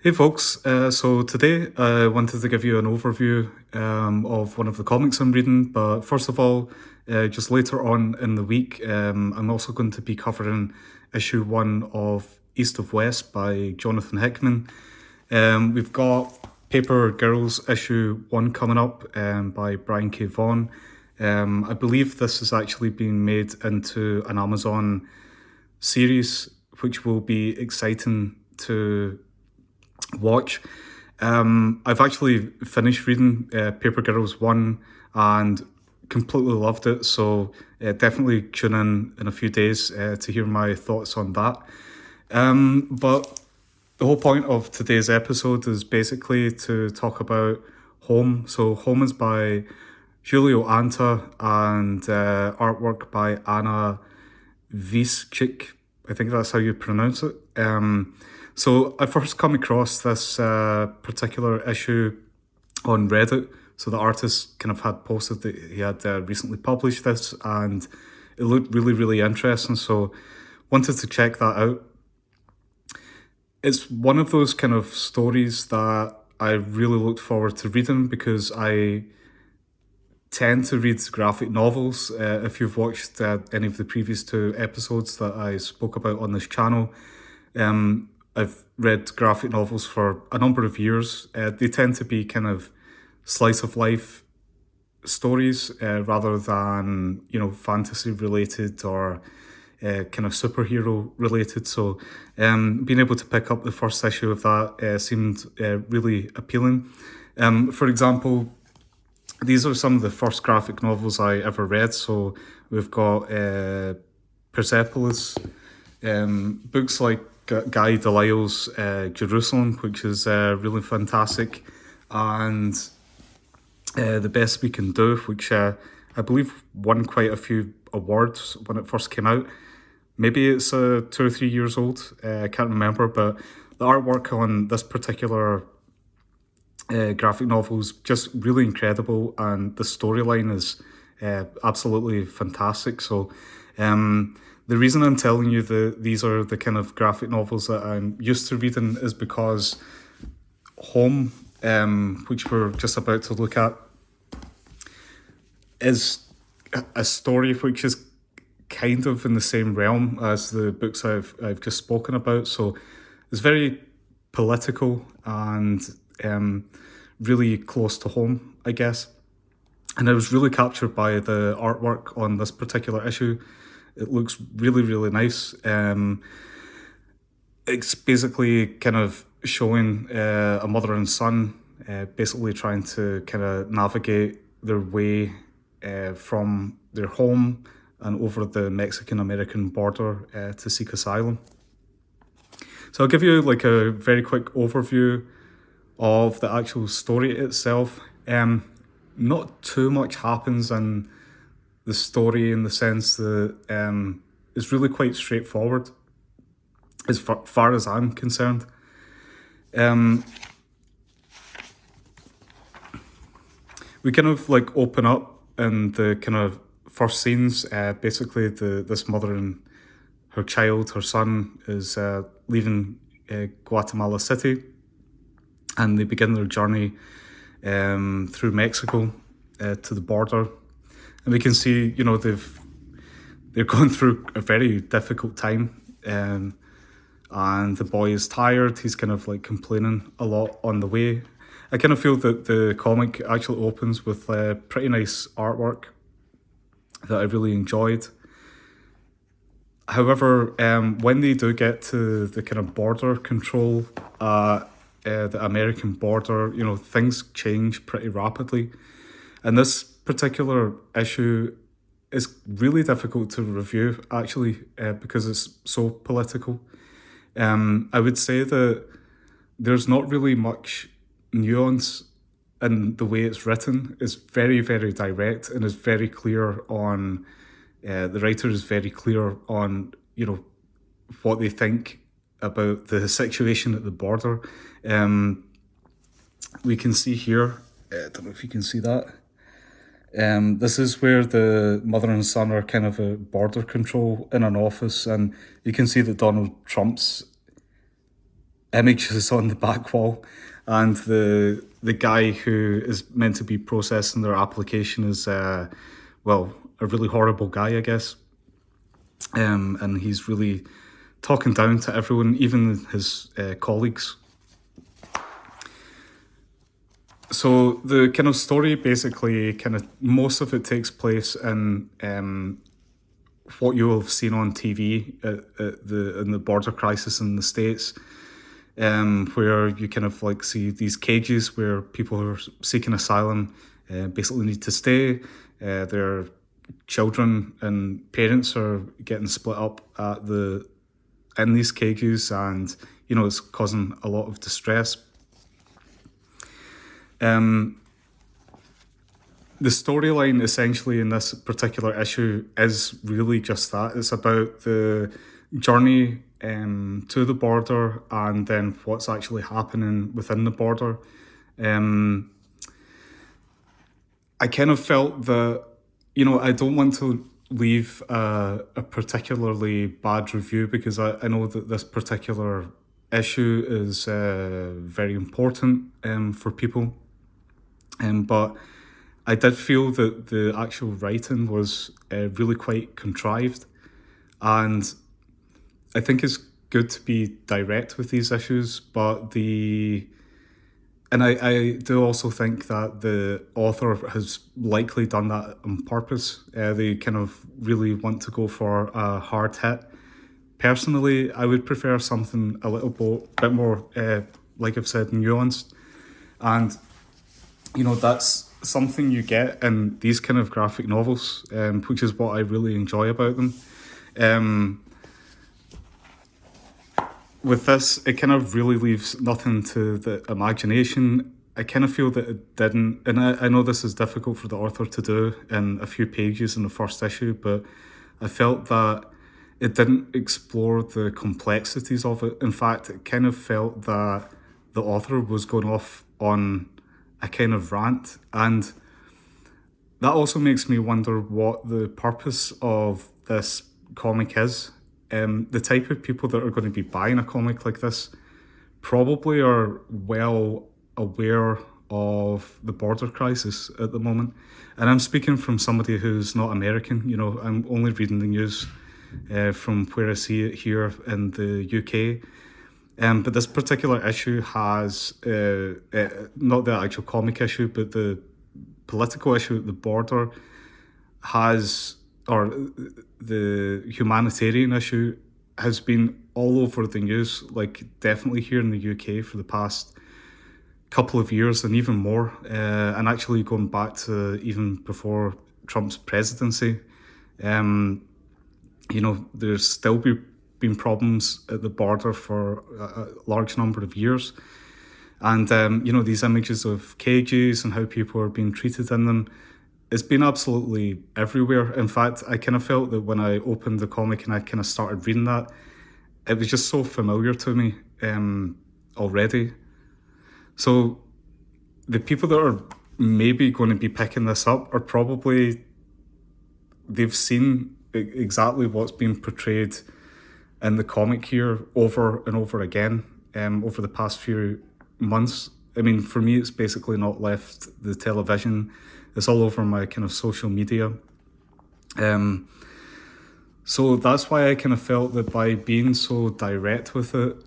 Hey folks, so today I wanted to give you an overview of one of the comics I'm reading, but first of all, just later on in the week, I'm also going to be covering issue 1 of East of West by Jonathan Hickman. We've got Paper Girls issue 1 coming up by Brian K. Vaughan. I believe this is actually being made into an Amazon series, which will be exciting to watch. I've actually finished reading Paper Girls 1 and completely loved it, so definitely tune in a few days to hear my thoughts on that. But the whole point of today's episode is basically to talk about Home. So Home is by Julio Anta and artwork by ANNA WIESZCZYK. I think that's how you pronounce it. So I first come across this particular issue on Reddit. So the artist kind of had posted that he had recently published this and it looked really, really interesting. So wanted to check that out. It's one of those kind of stories that I really looked forward to reading because I tend to read graphic novels. If you've watched any of the previous 2 episodes that I spoke about on this channel, I've read graphic novels for a number of years. They tend to be kind of slice of life stories rather than, fantasy related or kind of superhero related. So being able to pick up the first issue of that seemed really appealing. For example, these are some of the first graphic novels I ever read. So we've got Persepolis, books like Guy Delisle's Jerusalem, which is really fantastic, and The Best We Can Do, which I believe won quite a few awards when it first came out. Maybe it's 2 or 3 years old, I can't remember, but the artwork on this particular graphic novel is just really incredible, and the storyline is absolutely fantastic. So the reason I'm telling you that these are the kind of graphic novels that I'm used to reading is because Home, which we're just about to look at, is a story which is kind of in the same realm as the books I've just spoken about. So it's very political and really close to home, I guess. And I was really captured by the artwork on this particular issue. It looks really, really nice. It's basically kind of showing a mother and son basically trying to kind of navigate their way from their home and over the Mexican-American border to seek asylum. So I'll give you like a very quick overview of the actual story itself. Not too much happens in the story in the sense that it's really quite straightforward as far as I'm concerned. We kind of like open up in the kind of first scenes. Basically, this mother and her child, her son, is leaving Guatemala City, and they begin their journey through Mexico to the border. And we can see, they're going through a very difficult time, and the boy is tired. He's kind of like complaining a lot on the way. I kind of feel that the comic actually opens with pretty nice artwork that I really enjoyed. However, when they do get to the kind of border control, the American border, things change pretty rapidly. And this particular issue is really difficult to review, actually, because it's so political. I would say that there's not really much nuance in the way it's written. It's very, very direct and is very clear on, the writer is very clear on, what they think about the situation at the border. We can see here, I don't know if you can see that. This is where the mother and son are kind of at border control in an office, and you can see that Donald Trump's images on the back wall, and the guy who is meant to be processing their application is well, a really horrible guy, I guess. And he's really talking down to everyone, even his colleagues. So the kind of story basically most of it takes place in what you will have seen on TV in the border crisis in the States, where you kind of like see these cages where people who are seeking asylum basically need to stay. Their children and parents are getting split up in these cages, and it's causing a lot of distress. The storyline essentially in this particular issue is really just that. It's about the journey to the border and then what's actually happening within the border. I kind of felt that, I don't want to leave a particularly bad review, because I know that this particular issue is very important for people. But I did feel that the actual writing was really quite contrived, and I think it's good to be direct with these issues, but I do also think that the author has likely done that on purpose. They kind of really want to go for a hard hit. Personally, I would prefer something a little bit more, like I've said, nuanced, and that's something you get in these kind of graphic novels, which is what I really enjoy about them. With this, it kind of really leaves nothing to the imagination. I kind of feel that it didn't, and I know this is difficult for the author to do in a few pages in the first issue, but I felt that it didn't explore the complexities of it. In fact, it kind of felt that the author was going off on a kind of rant, and that also makes me wonder what the purpose of this comic is. The type of people that are going to be buying a comic like this probably are well aware of the border crisis at the moment. And I'm speaking from somebody who's not American. I'm only reading the news from where I see it here in the UK. But this particular issue has, not the actual comic issue, but the political issue at the border has, or the humanitarian issue has been all over the news, like definitely here in the UK for the past couple of years and even more, and actually going back to even before Trump's presidency. There's still been problems at the border for a large number of years. And, these images of cages and how people are being treated in them, it's been absolutely everywhere. In fact, I kind of felt that when I opened the comic and I kind of started reading that, it was just so familiar to me already. So the people that are maybe going to be picking this up are probably, they've seen exactly what's being portrayed in the comic here over and over again over the past few months. I mean, for me, it's basically not left the television. It's all over my kind of social media. So that's why I kind of felt that by being so direct with it,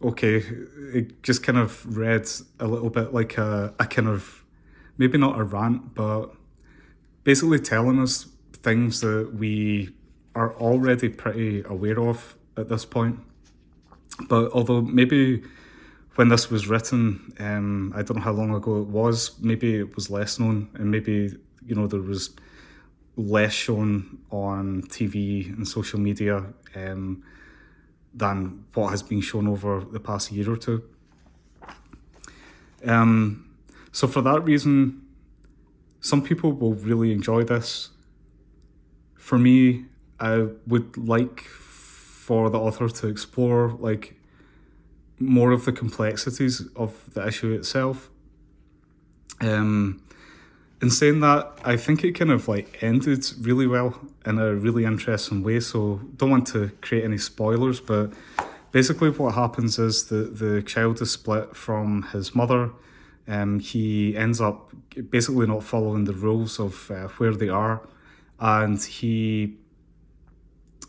it just kind of read a little bit like a kind of, maybe not a rant, but basically telling us things that we are already pretty aware of at this point. But although maybe when this was written, I don't know how long ago it was, maybe it was less known, and maybe, there was less shown on TV and social media than what has been shown over the past year or two. So for that reason, some people will really enjoy this. For me, I would like for the author to explore more of the complexities of the issue itself. In saying that, I think it kind of ended really well in a really interesting way, so don't want to create any spoilers, but basically what happens is the child is split from his mother. He ends up basically not following the rules of where they are, and he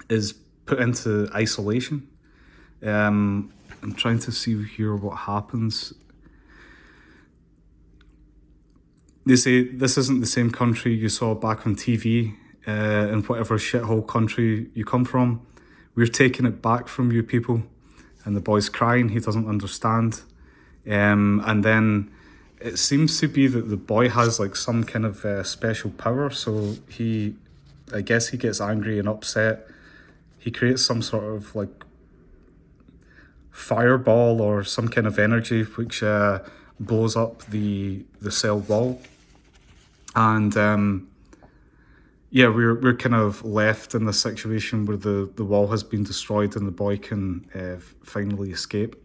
is put into isolation. I'm trying to see here what happens. They say this isn't the same country you saw back on TV in whatever shithole country you come from. We're taking it back from you people. And the boy's crying, he doesn't understand. And then it seems to be that the boy has like some kind of special power. So I guess he gets angry and upset. He creates some sort of like fireball or some kind of energy which blows up the cell wall. And yeah, we're kind of left in this situation where the wall has been destroyed and the boy can finally escape.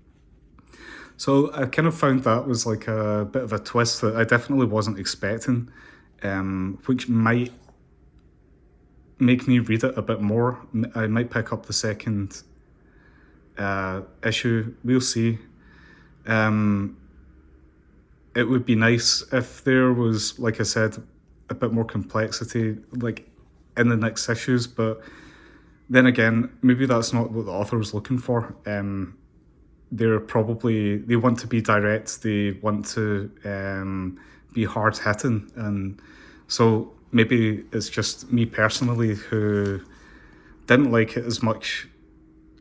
So I kind of found that was like a bit of a twist that I definitely wasn't expecting, which might make me read it a bit more. I might pick up the second issue. We'll see. It would be nice if there was, like I said, a bit more complexity like in the next issues, but then again, maybe that's not what the author was looking for. They want to be direct, they want to be hard hitting, and so maybe it's just me personally who didn't like it as much.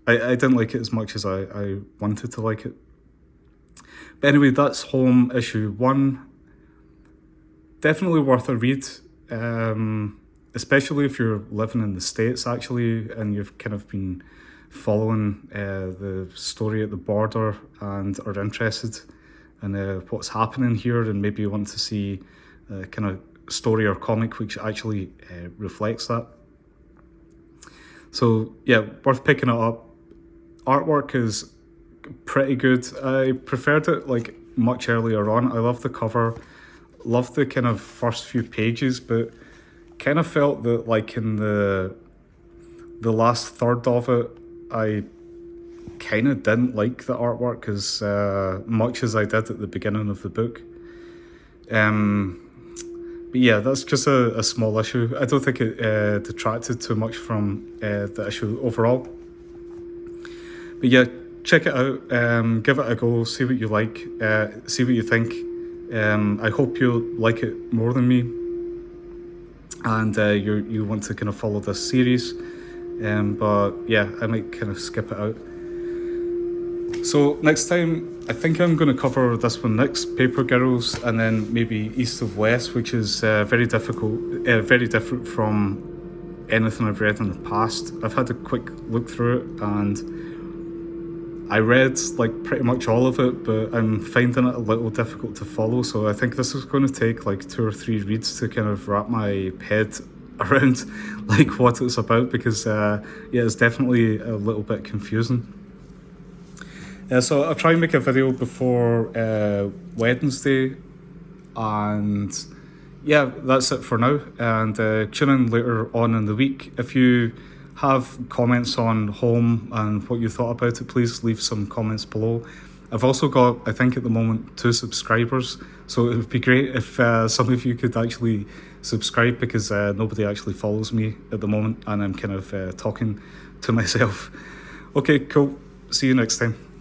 I didn't like it as much as I wanted to like it. But anyway, that's Home issue 1. Definitely worth a read, especially if you're living in the States actually and you've kind of been following the story at the border and are interested in what's happening here, and maybe you want to see a kind of story or comic which actually reflects that. So yeah, worth picking it up. Artwork is pretty good. I preferred it like much earlier on. I love the cover, love the kind of first few pages, but kind of felt that like in the last third of it, I kind of didn't like the artwork as much as I did at the beginning of the book. But yeah, that's just a small issue. I don't think it detracted too much from the issue overall. But yeah, check it out, give it a go, see what you like, see what you think. I hope you'll like it more than me, and you want to kind of follow this series. But yeah, I might kind of skip it out. So next time, I think I'm going to cover this one next, Paper Girls, and then maybe East of West, which is very different from anything I've read in the past. I've had a quick look through it, and I read like pretty much all of it, but I'm finding it a little difficult to follow. So I think this is going to take like 2 or 3 reads to kind of wrap my head around like what it's about, because yeah, it's definitely a little bit confusing. So I'll try and make a video before Wednesday, and yeah, that's it for now. And tune in later on in the week. If you have comments on Home and what you thought about it, please leave some comments below. I've also got, I think at the moment, 2 subscribers, so it would be great if some of you could actually subscribe, because nobody actually follows me at the moment and I'm kind of talking to myself. Okay, cool. See you next time.